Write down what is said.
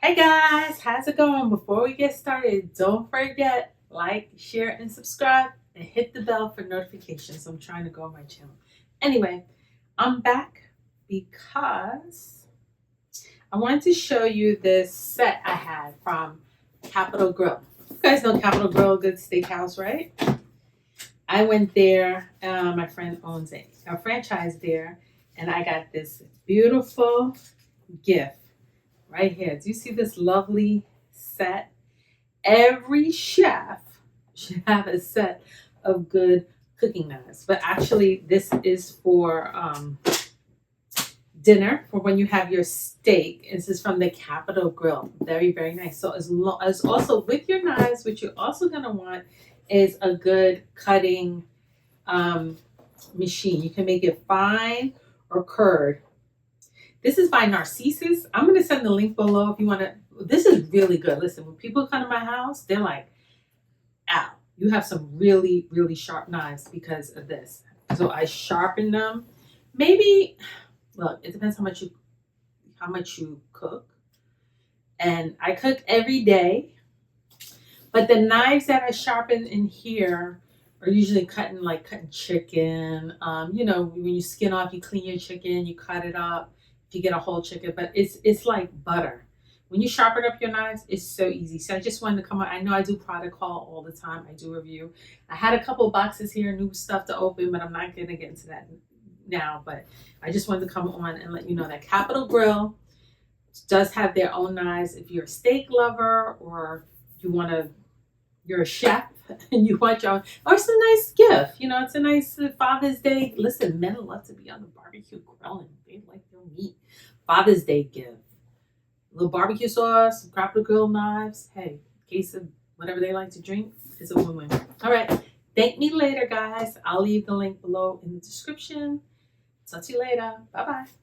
Hey guys, how's it going? Before we get started, don't forget like, share, and subscribe, and hit the bell for notifications. I'm trying to grow my channel. Anyway, I'm back because I wanted to show you this set I had from Capital Grille. You guys know Capital Grille, good steakhouse, right? I went there. My friend owns a franchise there, and I got this beautiful gift right here. Do you see this lovely set? Every chef should have a set of good cooking knives. But actually, this is for dinner, for when you have your steak. This is from the Capital Grille. Very, very nice. So as also with your knives, what you're also going to want is a good cutting machine. You can make it fine or curd. This is by Narcissus. I'm going to send the link below if you want to. This is really good. Listen, when people come to my house, they're like, ow, you have some really, really sharp knives because of this. So I sharpen them. Maybe, look, it depends how much you cook. And I cook every day. But the knives that I sharpen in here are usually cutting chicken. When you skin off, you clean your chicken, you cut it up. You get a whole chicken, but it's like butter. When you sharpen up your knives, it's so easy. So I just wanted to come on. I know I do product haul all the time. I do review. I had a couple boxes here, new stuff to open, but I'm not going to get into that now. But I just wanted to come on and let you know that Capital Grille does have their own knives. If you're a steak lover or you're a chef and you want your own, or it's a nice gift. It's a nice Father's Day. Listen, men love to be on the barbecue grilling. They like their meat. Father's Day gift. A little barbecue sauce, some Capital Grille knives. Hey, case of whatever they like to drink. It's a win-win. All right. Thank me later, guys. I'll leave the link below in the description. Talk to you later. Bye-bye.